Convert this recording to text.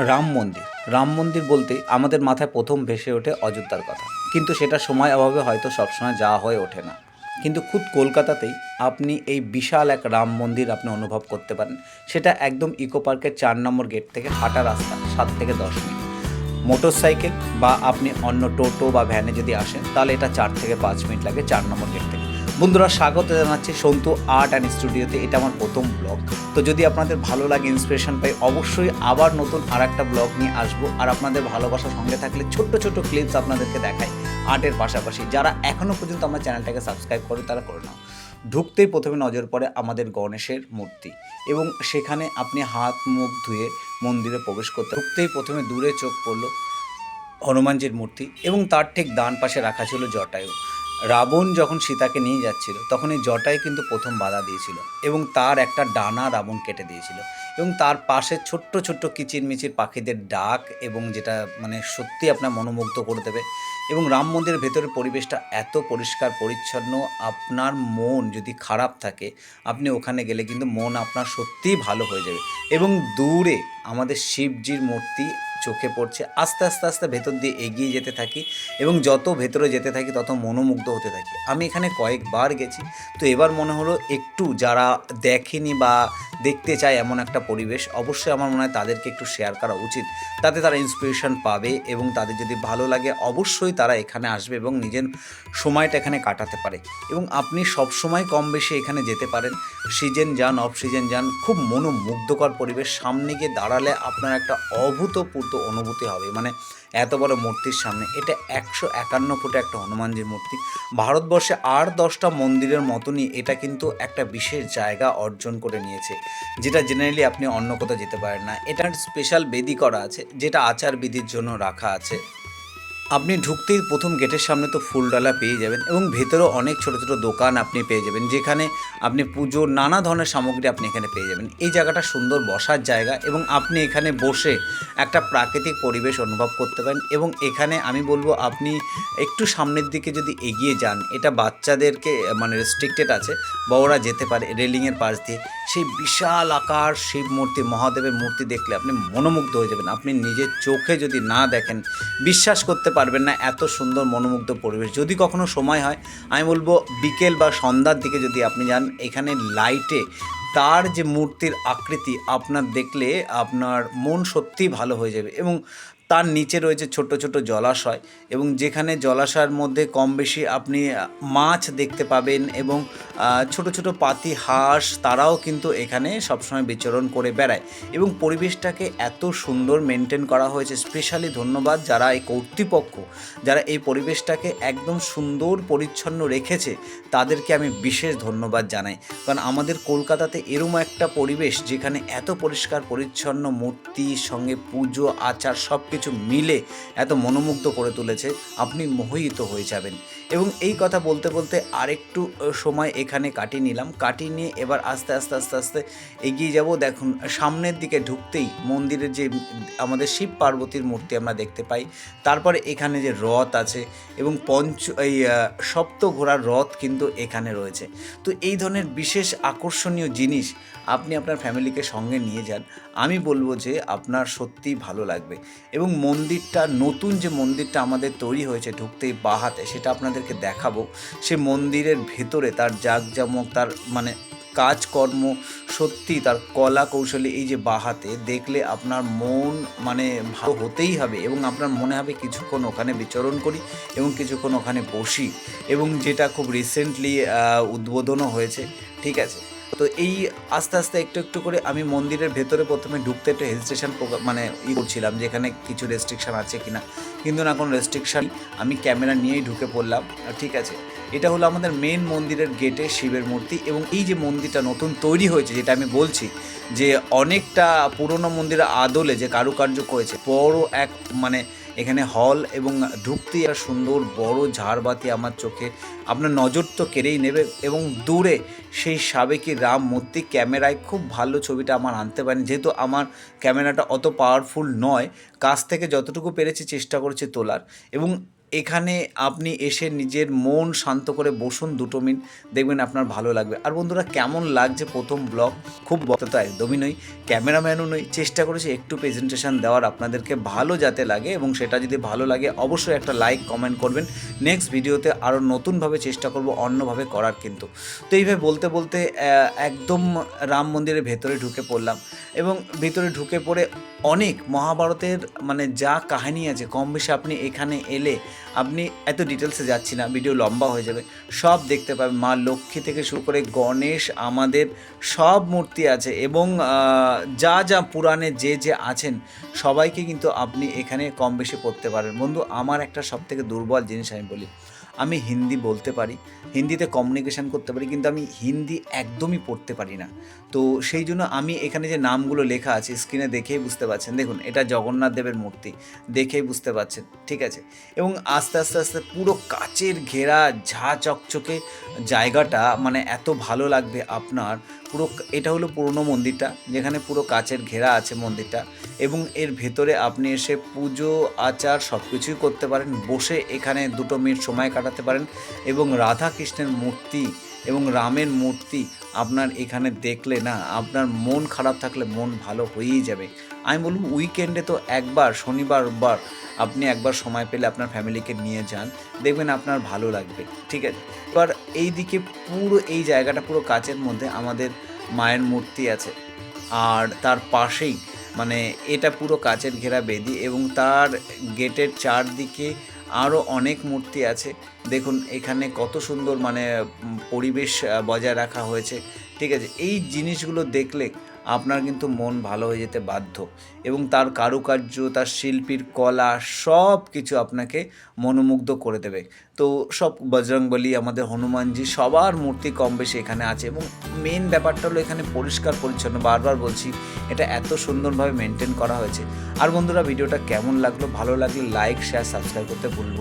রাম মন্দির। রাম মন্দির বলতেই আমাদের মাথায় প্রথম ভেসে ওঠে অযোধ্যার কথা। কিন্তু সেটা সময় অভাবে হয়তো সবসময় যাওয়া হয়ে ওঠে না। কিন্তু খুদ কলকাতাতেই আপনি এই বিশাল এক রাম মন্দির আপনি অনুভব করতে পারেন। সেটা একদম ইকো পার্কের ৪ নম্বর গেট থেকে হাঁটা রাস্তা ৭ থেকে ১০ মিনিট। মোটর সাইকেল বা আপনি অন্য টোটো বা ভ্যানে যদি আসেন তাহলে এটা ৪ থেকে ৫ মিনিট লাগে ৪ নম্বর গেট থেকে। বন্ধুরা, স্বাগত জানাচ্ছি সন্তু আর্ট অ্যান্ড স্টুডিওতে। এটা আমার প্রথম ব্লগ। তো যদি আপনাদের ভালো লাগে, ইন্সপিরেশন পাই, অবশ্যই আবার নতুন আরেকটা ব্লগ নিয়ে আসবো। আর আপনাদের ভালোবাসার সঙ্গে থাকলে ছোট্ট ছোট্ট ক্লিপস আপনাদেরকে দেখাই আর্টের পাশাপাশি। যারা এখনও পর্যন্ত আমার চ্যানেলটাকে সাবস্ক্রাইব করে তারা করে নাও। ঢুকতেই প্রথমে নজর পড়ে আমাদের গণেশের মূর্তি, এবং সেখানে আপনি হাত মুখ ধুয়ে মন্দিরে প্রবেশ করতে ঢুকতেই প্রথমে দূরে চোখ পড়ল হনুমানজির মূর্তি, এবং তার ঠিক ডান পাশে রাখা ছিল জটায়ু। রাবণ যখন সীতাকে নিয়ে যাচ্ছিল তখন এই জটায়ু কিন্তু প্রথম বাধা দিয়েছিল, এবং তার একটা ডানা রাবণ কেটে দিয়েছিল। এবং তার পাশে ছোট্ট ছোট্ট কিচিরমিচির পাখিদের ডাক, এবং যেটা মানে সত্যি আপনার মনোমুগ্ধ করে দেবে। এবং রাম মন্দিরের ভেতরের পরিবেশটা এত পরিষ্কার পরিচ্ছন্ন, আপনার মন যদি খারাপ থাকে আপনি ওখানে গেলে কিন্তু মন আপনার সত্যিই ভালো হয়ে যাবে। এবং দূরে আমাদের শিবজির মূর্তি চোখে পড়ছে। আস্তে আস্তে আস্তে ভেতর দিয়ে এগিয়ে যেতে থাকি, এবং যত ভেতরে যেতে থাকি তত মনোমুগ্ধ হতে থাকি। আমি এখানে কয়েকবার গেছি, তো এবার মনে হলো একটু যারা দেখেনি বা দেখতে চায় এমন একটা পরিবেশ, অবশ্যই আমার মনে হয় তাদেরকে একটু শেয়ার করা উচিত। তাতে তারা ইন্সপিরেশন পাবে, এবং তাদের যদি ভালো লাগে অবশ্যই তারা এখানে আসবে এবং নিজের সময়টা এখানে কাটাতে পারে। এবং আপনি সবসময় কম বেশি এখানে যেতে পারেন, সিজন যান অফ সিজন যান, খুব মনোমুগ্ধকর পরিবেশ। সামনে গিয়ে দাঁড়ালে আপনার একটা অভূতপূর্ব অনুভূতি হবে। মানে এত বড় মূর্তির সামনে, এটা ১৫১ ফুটে একটা হনুমানজির মূর্তি। ভারতবর্ষে আর ১০টা মন্দিরের মতনই এটা কিন্তু একটা বিশেষ জায়গা অর্জন করে নিয়েছে, যেটা জেনারেলি আপনি অন্য কোথাও যেতে পারেন না। এটার স্পেশাল বেদি করা আছে, যেটা আচার বিধির জন্য রাখা আছে। আপনি ঢুকতেই প্রথম গেটের সামনে তো ফুলডালা পেয়ে যাবেন, এবং ভেতরেও অনেক ছোটো ছোটো দোকান আপনি পেয়ে যাবেন, যেখানে আপনি পুজোর নানা ধরনের সামগ্রী আপনি এখানে পেয়ে যাবেন। এই জায়গাটা সুন্দর বসার জায়গা, এবং আপনি এখানে বসে একটা প্রাকৃতিক পরিবেশ অনুভব করতে পারেন। এবং এখানে আমি বলবো আপনি একটু সামনের দিকে যদি এগিয়ে যান, এটা বাচ্চাদেরকে মানে রেস্ট্রিক্টেড আছে, বড়রা যেতে পারে রেলিংয়ের পাশ দিয়ে। সেই বিশাল আকার শিব মূর্তি, মহাদেবের মূর্তি দেখলে আপনি মনোমুগ্ধ হয়ে যাবেন। আপনি নিজের চোখে যদি না দেখেন বিশ্বাস করতে পারবেন না, এত সুন্দর মনোমুগ্ধ পরিবেশ। যদি কখনো সময় হয়, আমি বলবো বিকেল বা সন্ধ্যার দিকে যদি আপনি যান, এখানে লাইটে তার যে মূর্তির আকৃতি আপনার দেখলে আপনার মন সত্যিই ভালো হয়ে যাবে। এবং তার নিচে রয়েছে ছোট ছোট জলাশয়, এবং যেখানে জলাশয়ের মধ্যে কম বেশি আপনি মাছ দেখতে পাবেন, এবং ছোট ছোট পাতি হাঁস তারাও কিন্তু এখানে সবসময় বিচরণ করে বেড়ায়। এবং পরিবেশটাকে এত সুন্দর মেনটেন করা হয়েছে। স্পেশালি ধন্যবাদ যারা এই কর্তৃপক্ষ, যারা এই পরিবেশটাকে একদম সুন্দর পরিচ্ছন্ন রেখেছে, তাদেরকে আমি বিশেষ ধন্যবাদ জানাই। কারণ আমাদের কলকাতাতে এরম একটা পরিবেশ যেখানে এত পরিষ্কার পরিচ্ছন্ন মূর্তির সঙ্গে পুজো আচার সব কিছু মিলে এত মনোমুগ্ধ করে তুলেছে, আপনি মোহিত হয়ে যাবেন। এবং এই কথা বলতে বলতে আরেকটু সময় এখানে কাটিয়ে নিলাম, কাটিয়ে নিয়ে এবার আস্তে আস্তে আস্তে আস্তে এগিয়ে যাব। দেখুন, সামনের দিকে ঢুকতেই মন্দিরের যে আমাদের শিব পার্বতীর মূর্তি আমরা দেখতে পাই। তারপরে এখানে যে রথ আছে, এবং সপ্ত ঘোড়ার রথ কিন্তু এখানে রয়েছে। তো এই ধরনের বিশেষ আকর্ষণীয় জিনিস আপনি আপনার ফ্যামিলিকে সঙ্গে নিয়ে যান, আমি বলবো যে আপনার সত্যিই ভালো লাগবে। এবং মন্দিরটা, নতুন যে মন্দিরটা আমাদের তৈরি হয়েছে ঢুকতেই বাঁ হাতে, সেটা আপনাদেরকে দেখাবো। সে মন্দিরের ভেতরে তার জাঁকজমক, তার মানে কাজকর্ম, সত্যি তার কলা কৌশলী, এই যে বাঁ হাতে দেখলে আপনার মন মানে ভালো হতেই হবে। এবং আপনার মনে হবে কিছুক্ষণ ওখানে বিচরণ করি এবং কিছুক্ষণ ওখানে বসি। এবং যেটা খুব রিসেন্টলি উদ্বোধনও হয়েছে, ঠিক আছে। তো এই আস্তে আস্তে একটু একটু করে আমি মন্দিরের ভেতরে প্রথমে ঢুকতে একটু হেজিটেশন মানে করছিলাম যে এখানে কিছু রেস্ট্রিকশান আছে কিনা, কিন্তু না, কোনো রেস্ট্রিকশান। আমি ক্যামেরা নিয়েই ঢুকে পড়লাম, ঠিক আছে। এটা হলো আমাদের মেন মন্দিরের গেটে শিবের মূর্তি। এবং এই যে মন্দিরটা নতুন তৈরি হয়েছে, যেটা আমি বলছি যে অনেকটা পুরনো মন্দিরের আদলে যে কারুকার্য করেছে, বড় এক মানে এখানে হল, এবং ঢুকতেই একটা সুন্দর বড় ঝাড়বাতি আমার চোখে আপনার নজর তো কেড়েই নেবে। এবং দূরে সেই সাবেকি রাম মূর্তি, ক্যামেরায় খুব ভালো ছবিটা আমার আনতে পারেন, যেহেতু আমার ক্যামেরাটা অত পাওয়ারফুল নয়, কাছ থেকে যতটুকু পেরেছি চেষ্টা করেছি তোলার। এবং এখানে আপনি এসে নিজের মন শান্ত করে বসুন 2 মিনিট, দেখবেন আপনার ভালো লাগবে। আর বন্ধুরা কেমন লাগছে প্রথম ব্লগ, খুব বক্তা তো একদমই নই, ক্যামেরাম্যানও নই, চেষ্টা করেছি একটু প্রেজেন্টেশন দেওয়ার আপনাদেরকে ভালো যাতে লাগে, এবং সেটা যদি ভালো লাগে অবশ্যই একটা লাইক কমেন্ট করবেন। নেক্সট ভিডিওতে আরও নতুনভাবে চেষ্টা করব অন্যভাবে করার কিন্তু। তো এইভাবে বলতে বলতে একদম রাম মন্দিরের ভেতরে ঢুকে পড়লাম, এবং ভিতরে ঢুকে পড়ে অনেক মহাভারতের মানে যা কাহিনী আছে কম বেশি আপনি এখানে এলে, আপনি এত ডিটেলসে যাচ্ছি না, ভিডিও লম্বা হয়ে যাবে, সব দেখতে পাবেন। মা লক্ষ্মী থেকে শুরু করে গণেশ, আমাদের সব মূর্তি আছে, এবং যা যা পুরাণে যে আছেন সবাইকে কিন্তু আপনি এখানে কম বেশি পড়তে পারেন। বন্ধু, আমার একটা সবথেকে দুর্বল জিনিস আমি বলি, আমি হিন্দি বলতে পারি, হিন্দিতে কমিউনিকেশান করতে পারি, কিন্তু আমি হিন্দি একদমই পড়তে পারি না। তো সেই জন্য আমি এখানে যে নামগুলো লেখা আছে স্ক্রিনে দেখেই বুঝতে পারছেন, দেখুন এটা জগন্নাথ দেবের মূর্তি, দেখেই বুঝতে পারছেন, ঠিক আছে। এবং আস্তে আস্তে আস্তে পুরো কাচের ঘেরা ঝা চকচকে জায়গাটা, মানে এত ভালো লাগবে আপনার। পুরো এটা হলো পুরনো মন্দিরটা, যেখানে পুরো কাচের ঘেরা আছে মন্দিরটা, এবং এর ভেতরে আপনি এসে পুজো আচার সব কিছুই করতে পারেন, বসে এখানে 2 মিনিট সময় কাটাতে পারেন। এবং রাধা কৃষ্ণের মূর্তি এবং রামের মূর্তি আপনার এখানে দেখলে না, আপনার মন খারাপ থাকলে মন ভালো হয়েই যাবে। আমি বলব উইকেন্ডে তো একবার, শনিবার রোববার আপনি একবার সময় পেলে আপনার ফ্যামিলিকে নিয়ে যান, দেখবেন আপনার ভালো লাগবে, ঠিক আছে। এবার এই দিকে পুরো এই জায়গাটা পুরো কাচের মধ্যে আমাদের মায়ের মূর্তি আছে, আর তার পাশেই মানে এটা পুরো কাচের ঘেরা বেদি, এবং তার গেটের চারদিকে আরও অনেক মূর্তি আছে। দেখুন এখানে কত সুন্দর মানে পরিবেশ বজায় রাখা হয়েছে, ঠিক আছে। এই জিনিসগুলো দেখলে আপনার কিন্তু মন ভালো হয়ে যেতে বাধ্য, এবং তার কারুকার্য, তার শিল্পীর কলা সব কিছু আপনাকে মনোমুগ্ধ করে দেবে। তো সব বজরংবলী, আমাদের হনুমানজি, সবার মূর্তি কম বেশি এখানে আছে, এবং মেন ব্যাপারটা হলো এখানে পরিষ্কার পরিচ্ছন্ন, বারবার বলছি এটা এত সুন্দরভাবে মেনটেন করা হয়েছে। আর বন্ধুরা, ভিডিওটা কেমন লাগলো, ভালো লাগলে লাইক শেয়ার সাবস্ক্রাইব করতে ভুলবেন।